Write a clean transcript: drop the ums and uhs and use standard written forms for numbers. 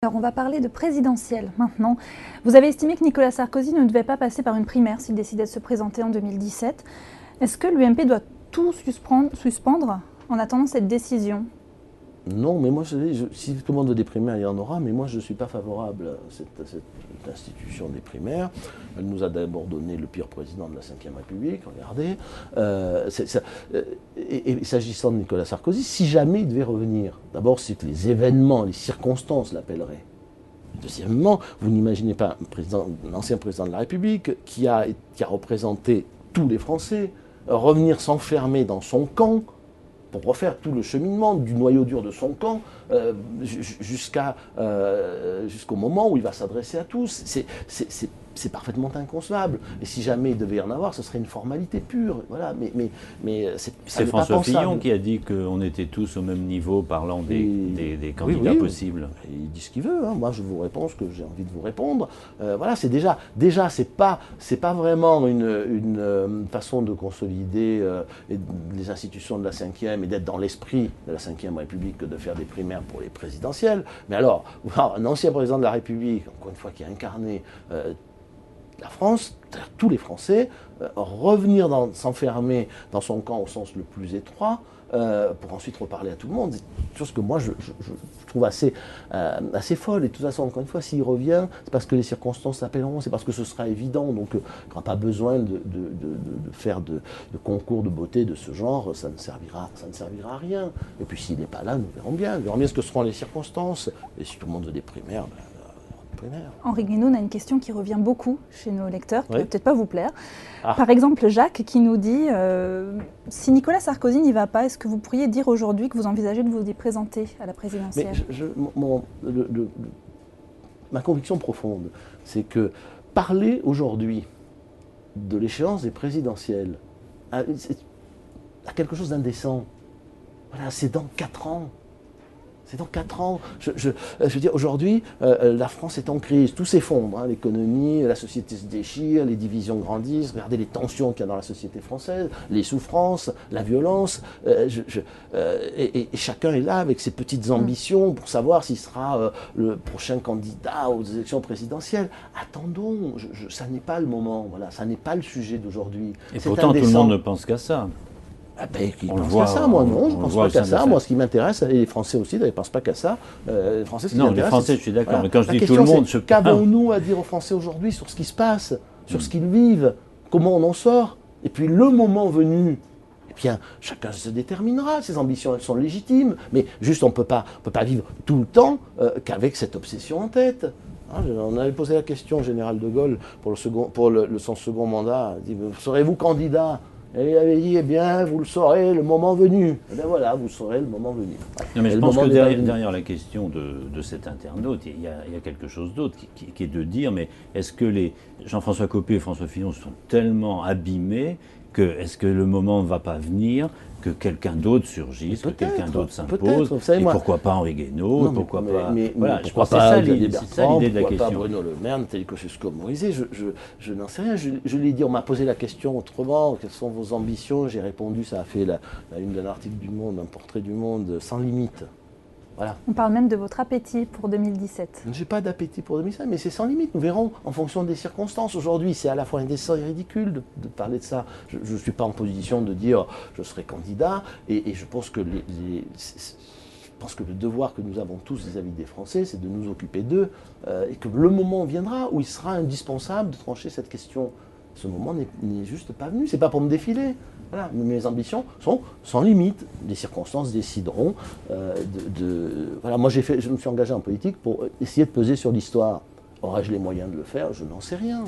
Alors on va parler de présidentielle maintenant. Vous avez estimé que Nicolas Sarkozy ne devait pas passer par une primaire s'il décidait de se présenter en 2017. Est-ce que l'UMP doit tout suspendre en attendant cette décision? Non, mais moi, si tout le monde veut des primaires, il y en aura, mais moi, je ne suis pas favorable à cette institution des primaires. Elle nous a d'abord donné le pire président de la Ve République, regardez. Et s'agissant de Nicolas Sarkozy, si jamais il devait revenir, d'abord, c'est que les événements, les circonstances l'appelleraient. Deuxièmement, vous n'imaginez pas un ancien président de la République qui a représenté tous les Français, revenir s'enfermer dans son camp, pour refaire tout le cheminement du noyau dur de son camp jusqu'au moment où il va s'adresser à tous. C'est parfaitement inconcevable. Et si jamais il devait y en avoir, ce serait une formalité pure. Voilà. Mais c'est François Fillon qui a dit qu'on était tous au même niveau, parlant des candidats possibles. Il dit ce qu'il veut. Hein. Moi, je vous réponds ce que j'ai envie de vous répondre. Voilà, c'est déjà, c'est pas vraiment une façon de consolider les institutions de la Ve et d'être dans l'esprit de la Ve République que de faire des primaires pour les présidentielles. Mais alors, un ancien président de la République, encore une fois, qui a incarné la France, tous les Français, revenir s'enfermer dans son camp au sens le plus étroit, pour ensuite reparler à tout le monde, c'est une chose que moi je trouve assez folle. Et de toute façon, encore une fois, s'il revient, c'est parce que les circonstances s'appelleront, c'est parce que ce sera évident. Donc il n'y aura pas besoin de faire de concours de beauté de ce genre, ça ne servira à rien. Et puis s'il n'est pas là, nous verrons bien ce que seront les circonstances. Et si tout le monde veut des primaires, Henri Guénaud a une question qui revient beaucoup chez nos lecteurs, qui ne va peut-être pas vous plaire. Ah. Par exemple, Jacques qui nous dit si Nicolas Sarkozy n'y va pas, est-ce que vous pourriez dire aujourd'hui que vous envisagez de vous y présenter à la présidentielle? Ma conviction profonde, c'est que parler aujourd'hui de l'échéance des présidentielles a quelque chose d'indécent. Voilà, c'est dans 4 ans. C'est dans 4 ans. Je veux dire, aujourd'hui, la France est en crise, tout s'effondre. Hein, l'économie, la société se déchire, les divisions grandissent. Regardez les tensions qu'il y a dans la société française, les souffrances, la violence. Et chacun est là avec ses petites ambitions pour savoir s'il sera le prochain candidat aux élections présidentielles. Attendons, ça n'est pas le moment. Voilà, ça n'est pas le sujet d'aujourd'hui. Et pourtant, tout le monde ne pense qu'à ça. Ah ben, ils ne pensent qu'à ça, moi non, je ne pense pas qu'à ça. Moi, ce qui m'intéresse, et les Français aussi, ils ne pensent pas qu'à ça. Les Français, non, les Français, je suis d'accord, mais quand je dis tout le monde, qu'avons-nous à dire aux Français aujourd'hui sur ce qui se passe, sur ce qu'ils vivent, comment on en sort? Et puis, le moment venu, eh bien, chacun se déterminera, ses ambitions, elles sont légitimes, mais juste, on ne peut pas vivre tout le temps qu'avec cette obsession en tête. On avait posé la question au général de Gaulle pour son second mandat. Il dit, serez-vous candidat? Et il avait dit, eh bien, vous le saurez le moment venu. Et bien voilà, vous saurez le moment venu. Non, mais je pense que derrière la question de cet internaute, il y a quelque chose d'autre qui est de dire, mais est-ce que Jean-François Copé et François Fillon sont tellement abîmés que est-ce que le moment ne va pas venir que quelqu'un d'autre surgisse, que quelqu'un d'autre s'impose, et pourquoi pas Henri Guénaud, pourquoi pas... Voilà, je crois pas l'idée de la question. Pourquoi pas Bruno Le Maire, Nathalie Kosciusko-Morizet, je n'en sais rien. Je l'ai dit, on m'a posé la question autrement, quelles sont vos ambitions? J'ai répondu, ça a fait la une d'un article du Monde, un portrait du Monde, sans limite. Voilà. On parle même de votre appétit pour 2017. Je n'ai pas d'appétit pour 2017, mais c'est sans limite. Nous verrons en fonction des circonstances. Aujourd'hui, c'est à la fois indécent et ridicule de parler de ça. Je ne suis pas en position de dire je serai candidat. Et je pense que je pense que le devoir que nous avons tous vis-à-vis des Français, c'est de nous occuper d'eux. Et que le moment viendra où il sera indispensable de trancher cette question. Ce moment n'est juste pas venu. C'est pas pour me défiler. Voilà, mes ambitions sont sans limite. Les circonstances décideront. Voilà, moi, je me suis engagé en politique pour essayer de peser sur l'histoire. Aurais-je les moyens de le faire? Je n'en sais rien.